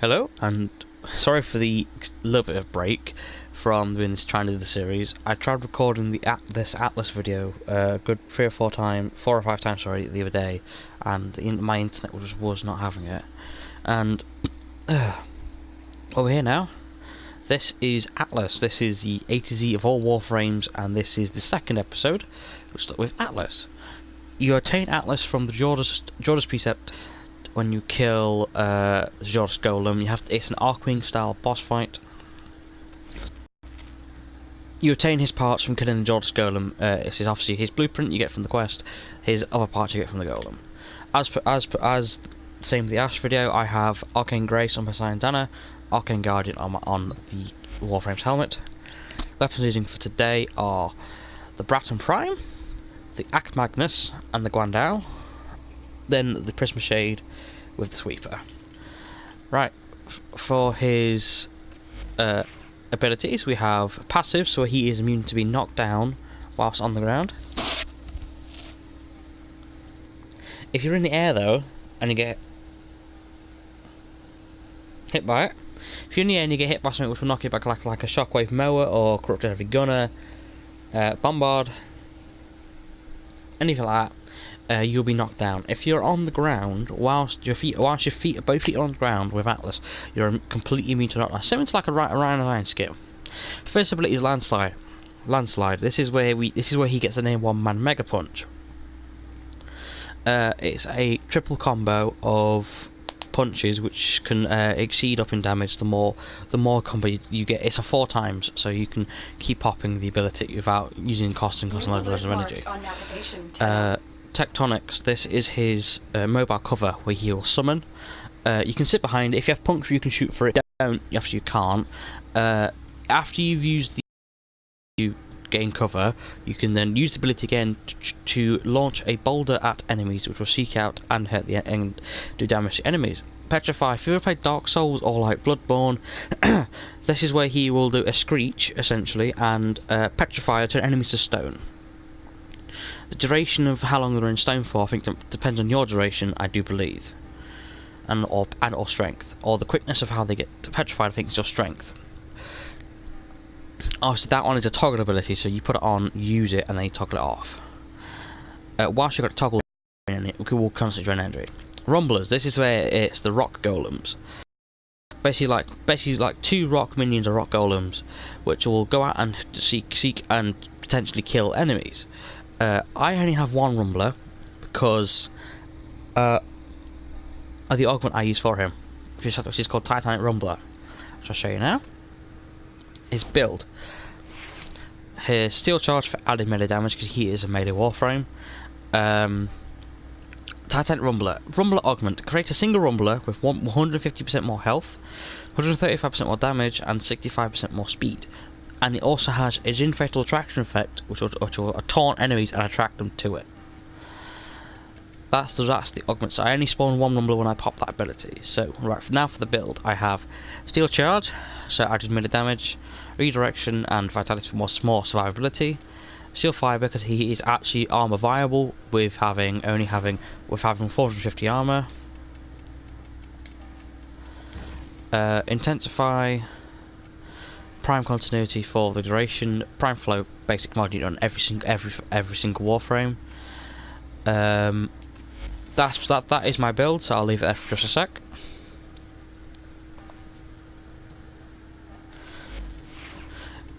Hello, and sorry for the little bit of break from doing trying to do the series. I tried recording this Atlas video good 4 or 5 times the other day, and my internet was not having it. And well, we're here now. This is Atlas. This is the A to Z of all Warframes, and this is the second episode. We'll start with Atlas. You attain Atlas from the Jordas Precept when you kill the Jordas Golem. It's an Archwing style boss fight. You obtain his parts from killing the Jordas Golem. This is obviously his blueprint you get from the quest. His other parts you get from the Golem. As same with the Ash video, I have Arcane Grace on my Bandana, Arcane Guardian on the Warframes helmet. Weapons using for today are the Bratton Prime, the Act Magnus, and the Guandao. Then the Prisma Shade with the Sweeper. Right, for his abilities, we have passive, so he is immune to be knocked down whilst on the ground. If you're in the air though, and you get hit by it, if you're in the air and you get hit by something which will knock you back like a shockwave mower or corrupted heavy gunner, bombard, anything like that, you'll be knocked down. If you're on the ground whilst both feet are on the ground with Atlas, you're completely immune to knockdown. Similar to like a Ryan Iron skill. First ability is Landslide. This is where he gets the name One Man Mega Punch. It's a triple combo of punches which can exceed up in damage the more combo you get. It's a 4 times, so you can keep popping the ability without using cost and loads of energy. Tectonics, this is his mobile cover where he'll summon. You can sit behind it. If you have puncture you can shoot for it. Don't, you can't. After you've used you gain cover, you can then use the ability again to launch a boulder at enemies, which will seek out and hurt and do damage to enemies. Petrify, if you ever played Dark Souls or like Bloodborne, this is where he will do a screech essentially and petrify, turn enemies to stone. The duration of how long they're in stone for, I think, depends on your duration, I do believe, and or strength, or the quickness of how they get petrified. I think is your strength. Obviously that one is a toggle ability, so you put it on, use it, and then you toggle it off. Whilst you've got to toggle it will constantly drain energy. Rumblers, this is where it's the rock golems. Basically like 2 rock minions or rock golems, which will go out and seek and potentially kill enemies. I only have 1 rumbler because of the augment I use for him, which is called Titanic Rumbler, which I'll show you now. His build. His steel charge for added melee damage because he is a melee warframe. Titanic Rumbler. Rumbler augment. Create a single rumbler with 150% more health, 135% more damage, and 65% more speed. And it also has a Jin Fatal Attraction effect, which will taunt enemies and attract them to it. That's the augment. So I only spawn 1 rumbler when I pop that ability. So right now for the build, I have steel charge, so added melee damage, redirection, and vitality for more survivability. Steel fiber because he is actually armor viable with having 450 armor. Intensify. Prime continuity for the duration. Prime flow basic mod on every single warframe. That is my build, so I'll leave it there for just a sec.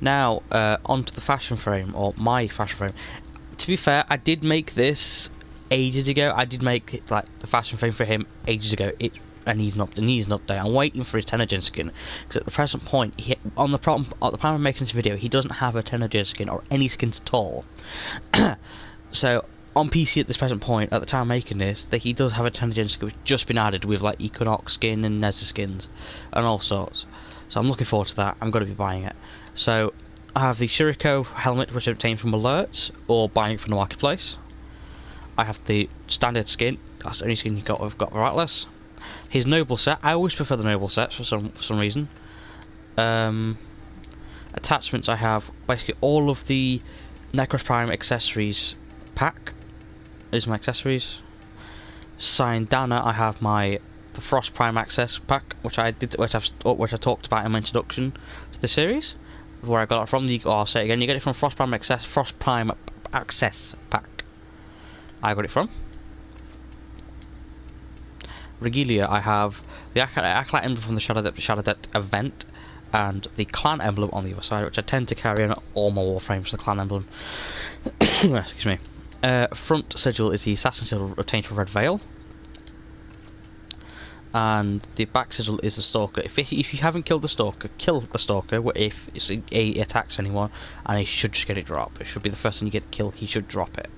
Now onto the fashion frame, or my fashion frame. To be fair, I did make this ages ago. I did make it like the fashion frame for him ages ago. It needs an update. I'm waiting for his Tenergen skin because at the present point, at the time of making this video, he doesn't have a Tenergen skin or any skins at all. So on PC at this present point, at the time of making this, that he does have a Tenergen skin which has just been added with like Equinox skin and Nezza skins and all sorts. So I'm looking forward to that. I'm going to be buying it. So I have the Shiriko helmet, which I obtained from alerts or buying it from the marketplace. I have the standard skin. That's the only skin I've got for Atlas. His noble set. I always prefer the noble sets for some reason. Attachments. I have basically all of the Necros Prime accessories pack. These are my accessories. Bandana. I have my the Frost Prime Access pack, which I talked about in my introduction to the series, where I got it from. I'll say it again, you get it from Frost Prime Access pack. I got it from. Regalia, I have the Acolyte emblem from the Shadow Depth event, and the clan emblem on the other side, which I tend to carry on all my Warframes, the clan emblem. Excuse me. Front sigil is the assassin sigil obtained from Red Veil, and the back sigil is the Stalker. If you haven't killed the Stalker, kill the Stalker. If he attacks anyone, and he should just get it dropped. It should be the first thing you get killed. He should drop it.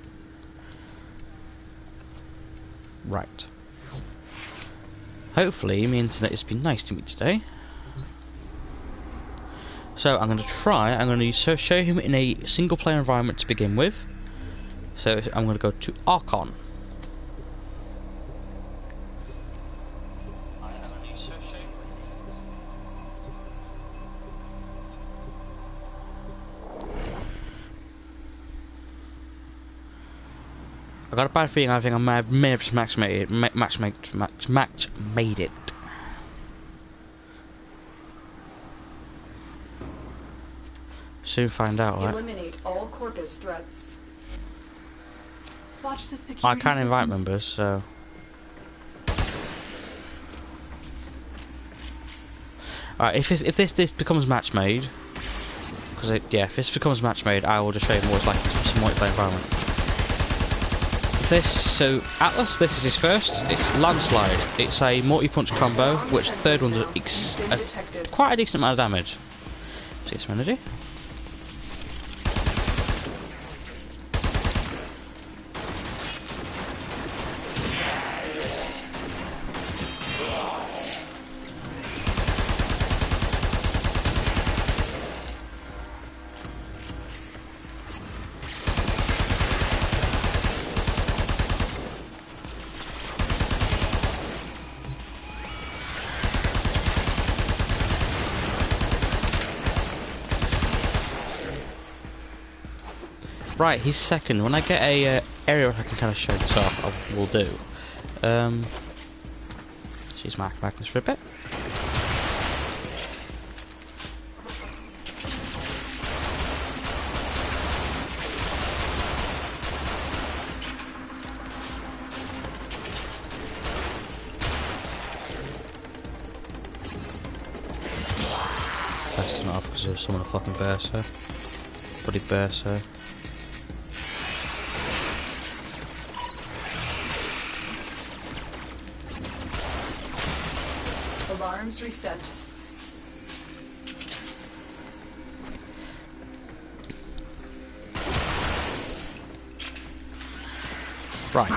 Right. Hopefully, my internet has been nice to me today. So I'm going to show him in a single player environment to begin with. So I'm going to go to Archon. I got a bad feeling. I think I may have just match made it. Soon find out, right? Eliminate all Corpus threats. Watch the security I can't invite systems. members, so. Alright, if this becomes match made, because if this becomes match made, I will just show you more like some multiplayer environment. So Atlas, this is his first. It's Landslide. It's a multi-punch combo, which the third one does quite a decent amount of damage. See some energy. Right, he's second. When I get a area where I can kind of show this off, I will do. She's marking this for a bit. That's not off because there's someone a fucking berser. Bloody berser. Alarms reset. Right.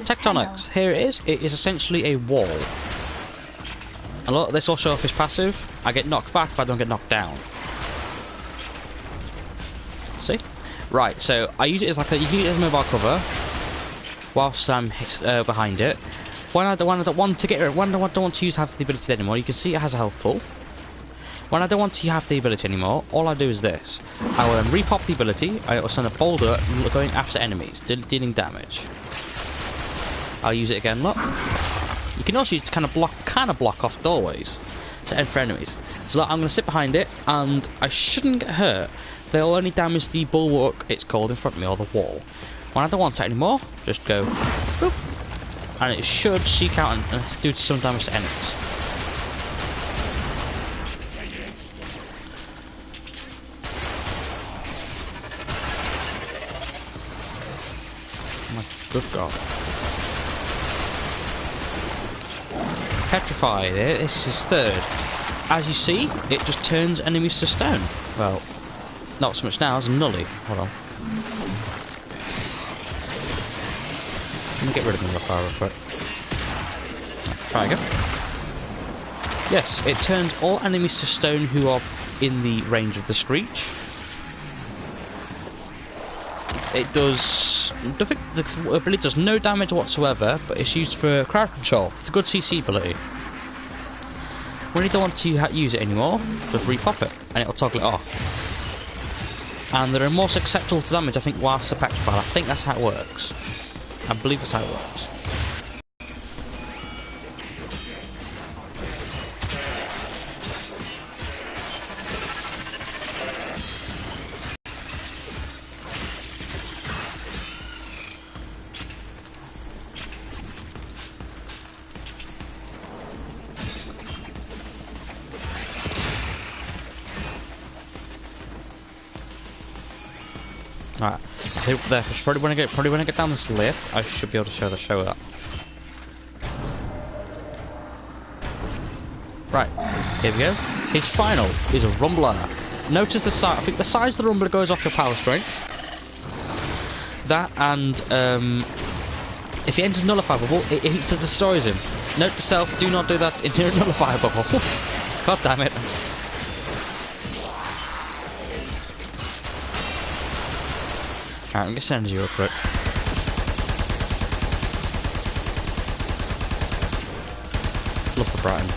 Tectonics. Here it is. It is essentially a wall. A lot of this will show off his passive. I get knocked back, but I don't get knocked down. See? Right. So I use it as you can use it as mobile cover whilst I'm behind it. When I don't want to have the ability anymore, you can see it has a health pool. When I don't want to have the ability anymore, all I do is this. I will repop the ability, I will send a boulder going after enemies, dealing damage. I'll use it again, look. You can also use it to kind of block off doorways to end for enemies. So look, I'm going to sit behind it, and I shouldn't get hurt. They'll only damage the bulwark, it's called, in front of me, or the wall. When I don't want it anymore, just go boop. And it should seek out and do some damage to enemies. Oh my good god. Petrify, this is third. As you see, it just turns enemies to stone. Well, not so much now, it's a nully. Hold on. Let me get rid of them real quick. Try again. Yes, it turns all enemies to stone who are in the range of the Screech. It does... the ability does no damage whatsoever, but it's used for crowd control. It's a good CC ability. When you don't want to use it anymore, just repop it, and it'll toggle it off. And there are more susceptible to damage, I think, whilst the petrified. I think that's how it works. I believe that's how it works. Hope there. Probably when I get down this lift, I should be able to show that. Right, here we go. His final is a rumbler. Notice the size. I think the size of the rumbler goes off your power strength. That and if he enters nullify bubble, it instantly destroys him. Note to self: do not do that in your nullify bubble. God damn it. Alright, I'm gonna send you real quick. Love for Brighton.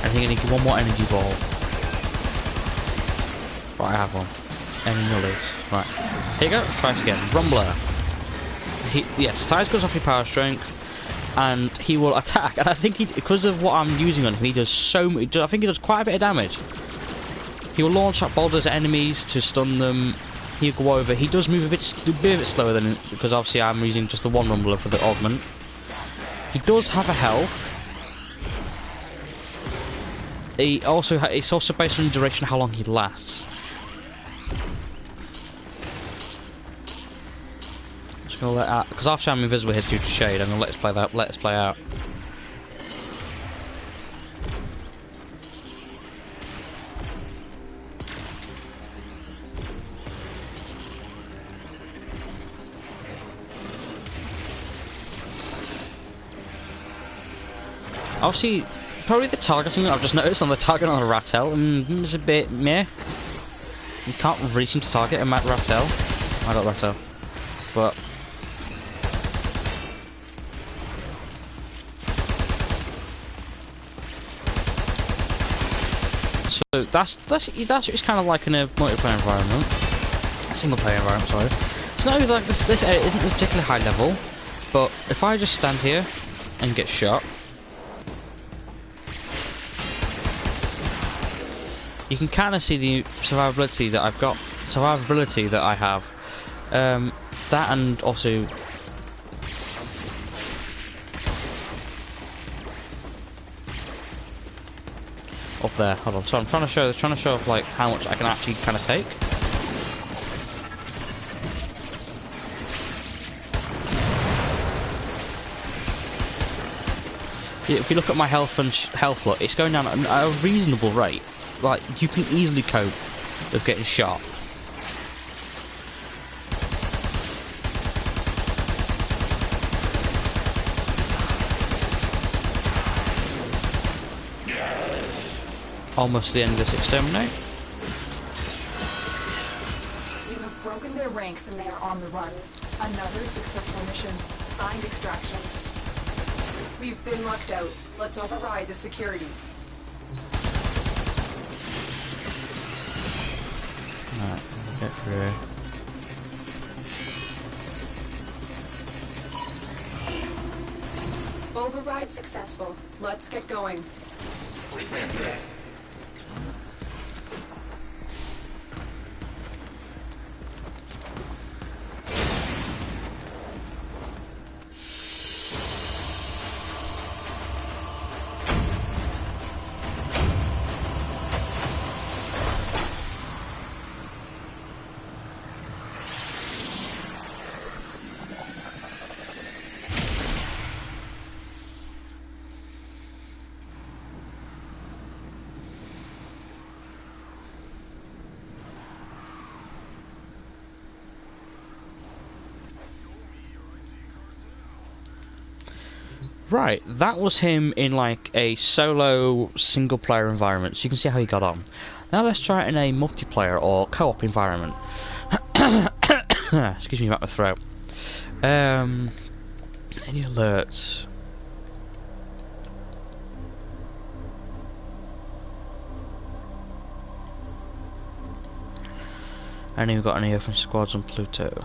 I think I need one more energy ball. Right, I have one. Any knowledge. Right. Here you go, try it again. Rumbler. Yes, size goes off your power strength, and he will attack. And I think because of what I'm using on him, he does so much. I think he does quite a bit of damage. He will launch up boulders at enemies to stun them. He'll go over. He does move a bit slower than because obviously I'm using just the one rumbler for the augment. He does have a health. It's also based on the duration how long he lasts. Just gonna let out because after I'm invisible here due to shade, I'm gonna let us play out. Obviously, probably the targeting I've just noticed on the target on the Rattel is a bit meh. You can't really seem to target a Rattel. I got Rattel. But so that's it's kind of like in a multiplayer environment. A single player environment, sorry. It's not like this area isn't particularly high level, but if I just stand here and get shot, you can kind of see the survivability that I've got. Survivability that I have. That and also up there. Hold on. So I'm trying to show off like how much I can actually kind of take. If you look at my health and health look, it's going down at a reasonable rate. Like, you can easily cope with getting shot. Almost the end of this exterminate. You have broken their ranks and they are on the run. Another successful mission. Find extraction. We've been locked out. Let's override the security. Alright, get through. Override successful. Let's get going. Right, that was him in like a solo single player environment, so you can see how he got on. Now let's try it in a multiplayer or co-op environment. Excuse me about my throat. Any alerts? I know we've got any open squads on Pluto.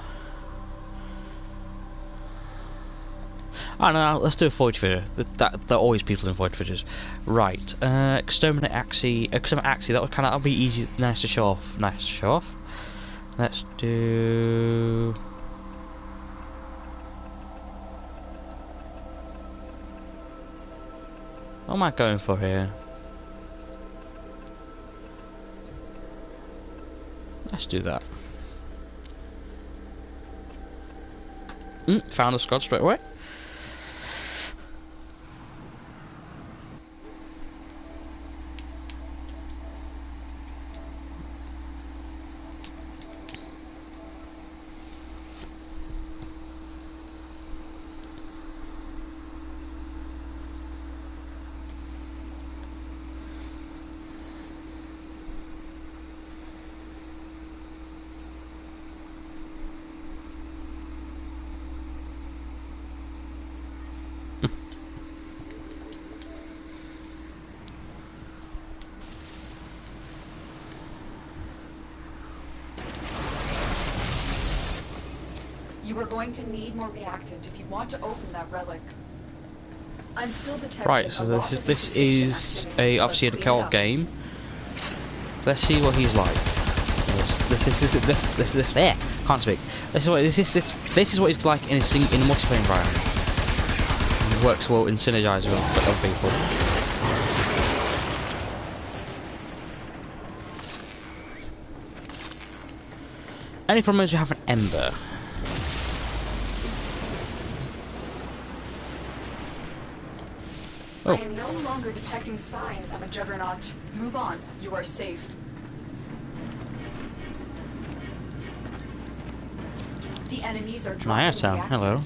I don't know, let's do a void fissure. There are always people in void fissures. Right, exterminate axie. That'll be easy, nice to show off. Nice to show off. Let's do. What am I going for here? Let's do that. Found a squad straight away. You are going to need more reactant if you want to open that relic. I'm still detecting. Right, so this is a obviously a co-op game. Let's see what he's like. This is there. Can't speak. This is what he's like in a multiplayer environment. It works well in synergizing with other people. Any problem is you have an ember. I am no longer detecting signs of a juggernaut. Move on. You are safe. The enemies are dropping Niacetown, hello.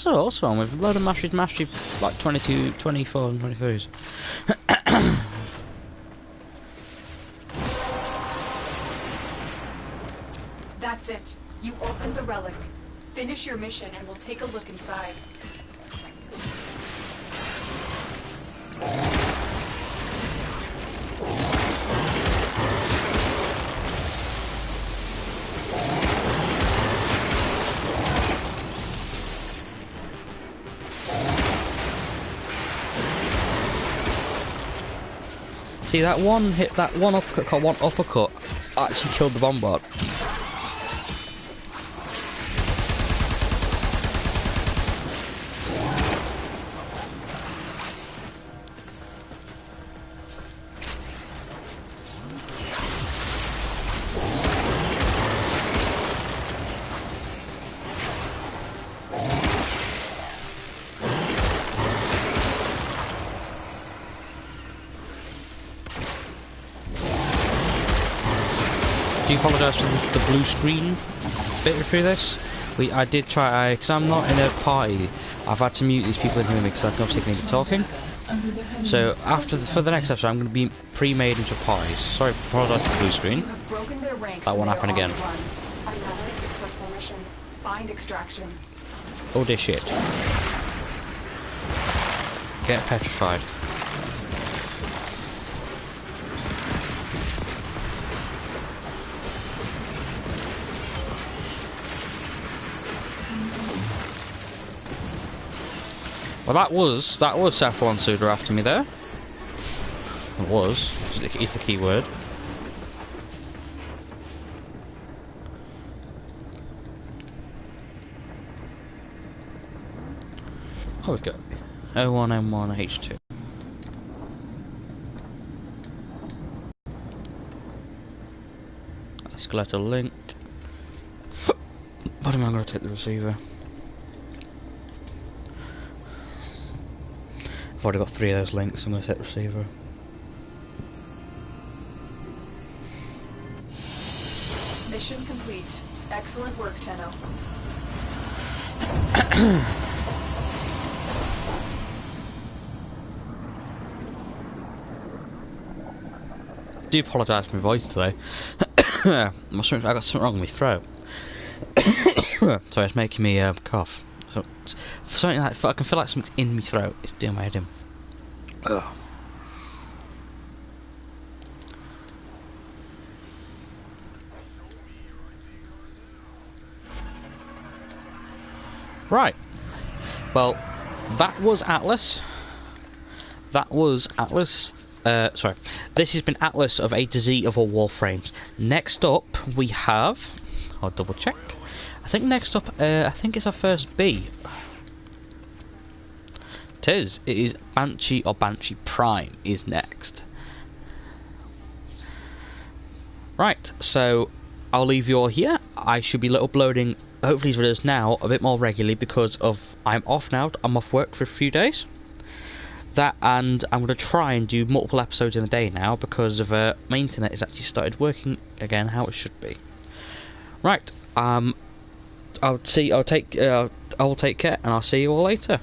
Also on with a load of mastery like 22, 24 and 23s. That's it. You opened the relic. Finish your mission and we'll take a look inside. See that one hit, that one uppercut actually killed the bombard. Do apologise for the blue screen bit through this. I did try, because I'm not in a party, I've had to mute these people in here because I can obviously keep talking. So for the next episode I'm going to be pre-made into parties. Sorry, apologise for the blue screen. That won't happen again. Another successful mission. Find extraction. Oh dear shit. Get petrified. Well, that was Saffron Suda after me there. It was. Is the key word. Oh, we got O1M1H2. Skeletal link. But am I going to take the receiver? I've already got 3 of those links, I'm going to set the receiver. Mission complete. Excellent work, Tenno. I do apologise for my voice today. I got something wrong with my throat. Sorry, it's making me cough. So, something like I can feel like something's in my throat. It's doing my head in. Ugh. Right. Well, that was Atlas. That was Atlas. Sorry. This has been Atlas of A to Z of all Warframes. Next up, we have. I'll double check. I think next up, I think it's our first B. It is. It is Banshee or Banshee Prime is next. Right. So I'll leave you all here. I should be uploading hopefully these videos now a bit more regularly because of I'm off now. I'm off work for a few days. That, and I'm going to try and do multiple episodes in a day now because of my internet has actually started working again how it should be. Right. I'll take care and I'll see you all later.